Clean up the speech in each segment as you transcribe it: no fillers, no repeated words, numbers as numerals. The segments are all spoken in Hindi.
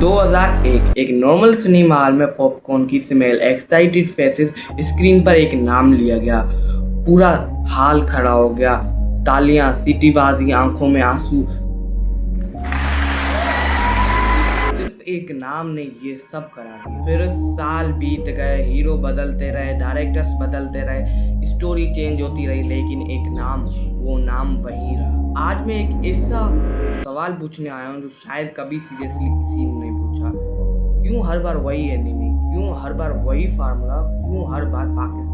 2001 एक नॉर्मल सिनेमा हॉल में पॉपकॉर्न की स्मेल, एक्साइटेड फेसेस, स्क्रीन पर एक नाम लिया गया, पूरा हाल खड़ा हो गया, तालियां, सीटीबाजी, आंखों में आंसू। सिर्फ एक नाम ने ये सब करा दिया। फिर साल बीत गए, हीरो बदलते रहे, डायरेक्टर्स बदलते रहे, स्टोरी चेंज होती रही, लेकिन एक नाम, वो नाम वही रहा। आज मैं एक ऐसा सवाल पूछने आया हूँ जो शायद कभी सीरियसली किसी ने नहीं पूछा। क्यों हर बार वही एनिमी? क्यों हर बार वही फार्मूला? क्यों हर बार पाकिस्तान?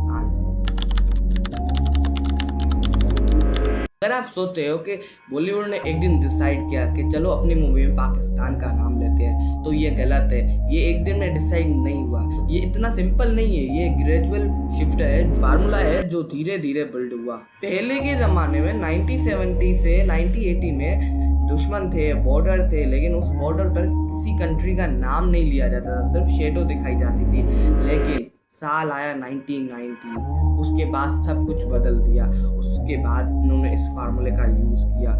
अगर आप सोचते हो कि बॉलीवुड ने एक दिन डिसाइड किया कि चलो अपनी मूवी में पाकिस्तान का नाम लेते हैं, तो ये गलत है। ये एक दिन में डिसाइड नहीं हुआ, ये इतना सिंपल नहीं है, ये ग्रेजुअल शिफ्ट है, फार्मूला है जो धीरे धीरे बिल्ड हुआ। पहले के ज़माने में 1970 से 1980 में दुश्मन थे, बॉर्डर थे, लेकिन उस बॉर्डर पर किसी कंट्री का नाम नहीं लिया जाता था, सिर्फ शेडो दिखाई जाती थी। लेकिन साल आया 1990, उसके बाद सब कुछ बदल दिया। उसके बाद उन्होंने इस फार्मूले का यूज़ किया।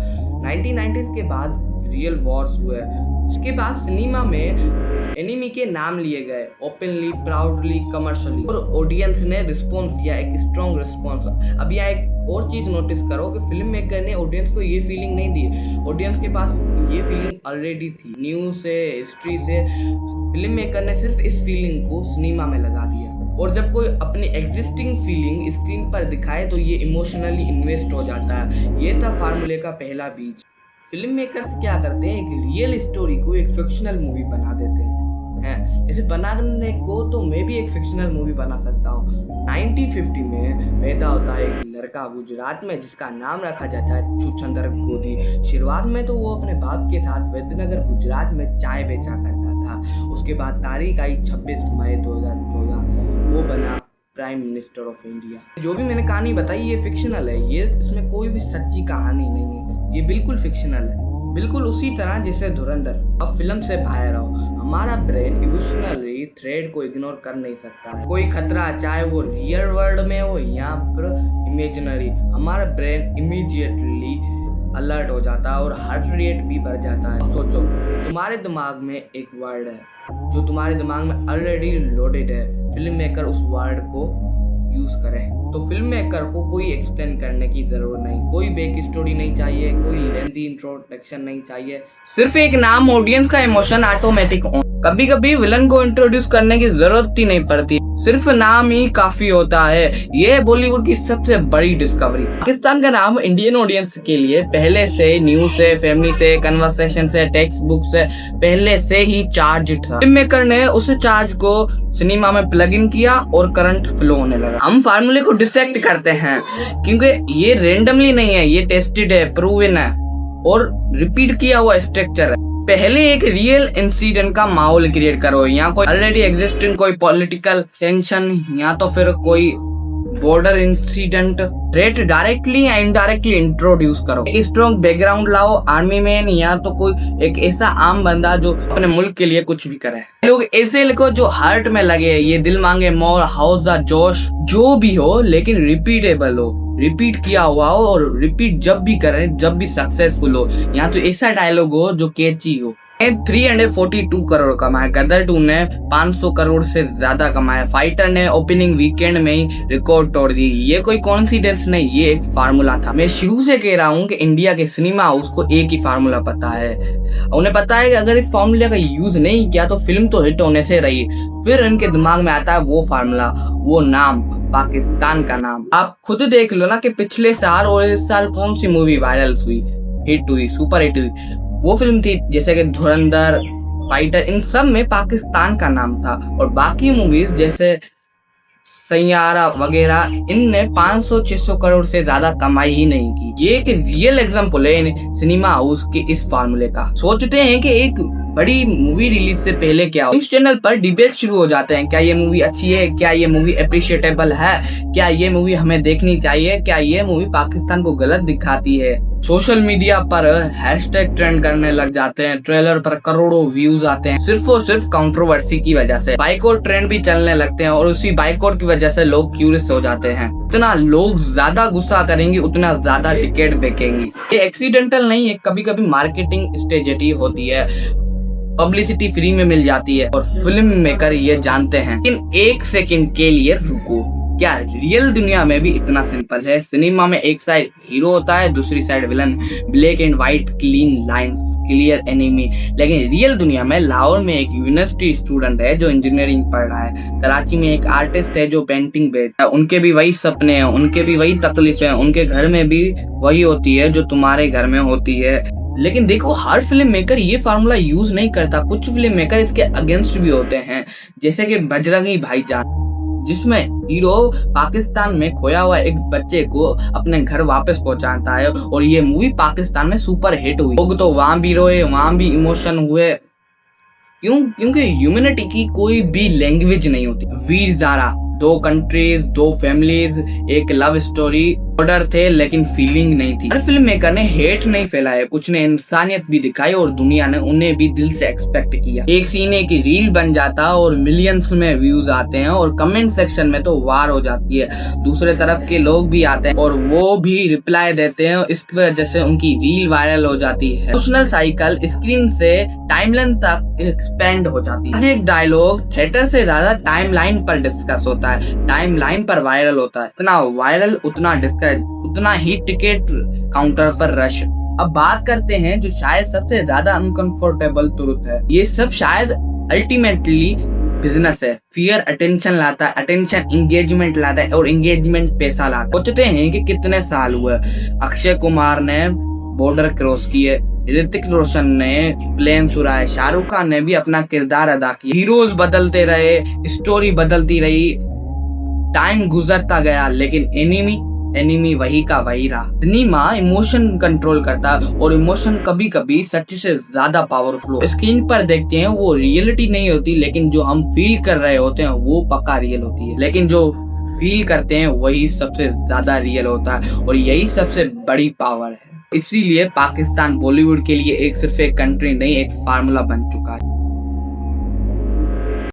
1990s के बाद रियल वॉर्स हुए, उसके बाद सिनेमा में एनिमी के नाम लिए गए, ओपनली, प्राउडली, कमर्शियली, और ऑडियंस ने रिस्पॉन्स दिया, एक स्ट्रॉन्ग रिस्पॉन्स। अब यहाँ एक और चीज़ नोटिस करो कि फिल्म मेकर ने ऑडियंस को ये फीलिंग नहीं दी, ऑडियंस के पास ये फीलिंग ऑलरेडी थी। न्यूज़ से, हिस्ट्री से, फिल्म मेकर ने सिर्फ इस फीलिंग को सिनेमा में लगा दिया। और जब कोई अपनी एग्जिस्टिंग फीलिंग स्क्रीन पर दिखाए तो ये इमोशनली इन्वेस्ट हो जाता है। ये था फार्मूले का पहला बीज। फिल्म मेकर्स क्या करते हैं, एक रियल स्टोरी को एक फिक्शनल मूवी बना देते हैं। इसे बनाने को तो मैं भी एक फिक्शनल मूवी बना सकता हूँ। 1950 में पैदा होता है एक लड़का गुजरात में, जिसका नाम रखा जाता है छुछंदर गोदी। शुरुआत में तो वो अपने बाप के साथ वैद्यनगर गुजरात में चाय बेचा करता था। उसके बाद तारीख आई 26 मई 2014, वो बना प्राइम मिनिस्टर ऑफ इंडिया। जो भी मैंने कहानी बताई ये फिक्शनल है, ये इसमें कोई भी सच्ची कहानी नहीं है, ये बिल्कुल फिक्शनल है, बिल्कुल उसी तरह जैसे धुरंधर। अब फिल्म से बाहर आओ, हमारा ब्रेन इवोशनली थ्रेड को इग्नोर कर नहीं सकता है। कोई खतरा, चाहे वो रियल वर्ल्ड में हो या फिर इमेजिनरी, हमारा ब्रेन इमीडिएटली अलर्ट हो जाता है और हार्ट रेट भी बढ़ जाता है। सोचो, तुम्हारे दिमाग में एक वर्ड है जो तुम्हारे दिमाग में ऑलरेडी लोडेड है, फिल्म मेकर उस वर्ड को यूज करें। तो फिल्म मेकर को कोई एक्सप्लेन करने की जरूरत नहीं, कोई बैक स्टोरी नहीं चाहिए, कोई लेंथी इंट्रोडक्शन नहीं चाहिए, सिर्फ एक नाम, ऑडियंस का इमोशन ऑटोमेटिक ऑन। कभी कभी विलन को इंट्रोड्यूस करने की जरूरत ही नहीं पड़ती, सिर्फ नाम ही काफी होता है। ये है बॉलीवुड की सबसे बड़ी डिस्कवरी। पाकिस्तान का नाम इंडियन ऑडियंस के लिए पहले से न्यूज से, फैमिली से, कन्वर्सेशन से, टेक्स्ट बुक से पहले से ही चार्ज था। फिल्म मेकर ने उस चार्ज को सिनेमा में प्लग इन किया और करंट फ्लो होने लगा। हम फार्मूले को डिसेक्ट करते हैं क्योंकि ये रेंडमली नहीं है, ये टेस्टेड है, प्रूवन है और रिपीट किया हुआ स्ट्रक्चर है। पहले एक रियल इंसिडेंट का माहौल क्रिएट करो, या कोई ऑलरेडी एग्जिस्टिंग कोई पॉलिटिकल टेंशन या तो फिर कोई बॉर्डर इंसिडेंट, थ्रेट डायरेक्टली या इनडायरेक्टली इंट्रोड्यूस करो। एक स्ट्रॉन्ग बैकग्राउंड लाओ, आर्मी मैन या तो कोई एक ऐसा आम बंदा जो अपने मुल्क के लिए कुछ भी करे। लोग ऐसे लिखो जो हार्ट में लगे, ये दिल मांगे मोर, हौसला, जोश, जो भी हो, लेकिन रिपीटेबल हो, रिपीट किया हुआ हो, और रिपीट जब भी करें, जब भी सक्सेसफुल हो। यहाँ तो ऐसा डायलॉग हो जो कैची हो। 342 करोड़ कमाए, गदर 2 ने 500 करोड़ से ज्यादा कमाए, फाइटर ने ओपनिंग वीकेंड में ही रिकॉर्ड तोड़ दी। ये कोई कॉन्फिडेंस नहीं, ये एक फार्मूला था। मैं शुरू से कह रहा हूँ कि इंडिया के सिनेमा हाउस को एक ही फार्मूला पता है, उन्हें पता है कि अगर इस फार्मूले का यूज नहीं किया तो फिल्म तो हिट होने से रही। फिर इनके दिमाग में आता है वो फार्मूला, वो नाम, पाकिस्तान का नाम। आप खुद देख लो ना कि पिछले साल और इस साल कौन सी मूवी वायरल हुई, हिट हुई, सुपर हिट हुई। वो फिल्म थी जैसे कि धुरंधर, फाइटर, इन सब में पाकिस्तान का नाम था। और बाकी मूवीज जैसे सैयारा वगैरह, इनने 500-600 करोड़ से ज्यादा कमाई ही नहीं की। ये एक रियल एग्जांपल है सिनेमा हाउस के इस फार्मूले का। सोचते हैं कि एक बड़ी मूवी रिलीज से पहले क्या हो, न्यूज चैनल पर डिबेट शुरू हो जाते हैं, क्या ये मूवी अच्छी है, क्या ये मूवी अप्रिशिएटेबल है, क्या ये मूवी हमें देखनी चाहिए, क्या ये मूवी पाकिस्तान को गलत दिखाती है। सोशल मीडिया पर हैशटैग ट्रेंड करने लग जाते हैं, ट्रेलर पर करोड़ों व्यूज आते हैं, सिर्फ और सिर्फ कंट्रोवर्सी की वजह से। बाइकआउट ट्रेंड भी चलने लगते हैं और उसी बाइकआउट की वजह से लोग क्यूरियस हो जाते हैं। जितना लोग ज्यादा गुस्सा करेंगे उतना ज्यादा टिकट बिकेंगी। ये एक्सीडेंटल नहीं है, कभी कभी मार्केटिंग स्ट्रेटेजी होती है। पब्लिसिटी फ्री में मिल जाती है और फिल्म मेकर ये जानते हैं। लेकिन एक सेकंड के लिए रुको, क्या रियल दुनिया में भी इतना सिंपल है? सिनेमा में एक साइड हीरो होता है, दूसरी side villain, black and white, clean lines, clear enemy. लेकिन रियल दुनिया में लाहौर में एक यूनिवर्सिटी स्टूडेंट है जो इंजीनियरिंग पढ़ रहा है, कराची में एक आर्टिस्ट है जो पेंटिंग बेचता है, उनके भी वही सपने हैं, उनके भी वही तकलीफें हैं, उनके घर में भी वही होती है जो तुम्हारे घर में होती है। लेकिन देखो, हर फिल्म मेकर ये फार्मूला यूज नहीं करता, कुछ फिल्म मेकर इसके अगेंस्ट भी होते हैं, जैसे कि बजरंगी भाईजान, जिसमें हीरो पाकिस्तान में खोया हुआ एक बच्चे को अपने घर वापस पहुंचाता है और ये मूवी पाकिस्तान में सुपर हिट हुई। लोग तो वहां भी रोए, वहां भी इमोशन हुए। क्यों? क्योंकि ह्यूमैनिटी की कोई भी लैंग्वेज नहीं होती। वीर ज़ारा, 2 कंट्रीज, 2 फैमिलीज, एक लव स्टोरी, ऑर्डर थे लेकिन फीलिंग नहीं थी। हर फिल्म मेकर ने हेट नहीं फैलाया, कुछ ने इंसानियत भी दिखाई और दुनिया ने उन्हें भी दिल से एक्सपेक्ट किया। एक सीने की रील बन जाता और मिलियंस में व्यूज आते हैं और कमेंट सेक्शन में तो वार हो जाती है। दूसरे तरफ के लोग भी आते हैं और वो भी रिप्लाई देते हैं, इसकी वजह से उनकी रील वायरल हो जाती है। इमोशनल साइकिल स्क्रीन से टाइमलाइन तक एक्सपेंड हो जाती है। एक डायलॉग थिएटर से ज्यादा टाइमलाइन पर डिस्कस होता है, टाइमलाइन पर वायरल होता है। इतना वायरल उतना डिस्कस, उतना ही टिकट काउंटर पर रश। अब बात करते हैं जो शायद सबसे ज्यादा अनकंफर्टेबल ट्रुथ है। ये सब शायद अल्टीमेटली बिजनेस है। फियर अटेंशन लाता है, अटेंशन एंगेजमेंट लाता है और एंगेजमेंट पैसा लाता है। सोचते हैं कि कितने साल हुए, अक्षय कुमार ने बॉर्डर क्रॉस किए, ऋतिक रोशन ने प्लेन उड़ाए, शाहरुख खान ने भी अपना किरदार अदा किया, हीरोज बदलते रहे, स्टोरी बदलती रही, टाइम गुजरता गया, लेकिन एनिमी वही का वही रहा। सिनेमा इमोशन कंट्रोल करता है और इमोशन कभी कभी सच से ज्यादा पावरफुल। स्क्रीन पर देखते हैं वो रियलिटी नहीं होती, लेकिन जो हम फील कर रहे होते हैं वो पक्का रियल होती है। लेकिन जो फील करते हैं वही सबसे ज्यादा रियल होता है और यही सबसे बड़ी पावर है। इसीलिए पाकिस्तान बॉलीवुड के लिए सिर्फ एक कंट्री नहीं, एक फार्मूला बन चुका है।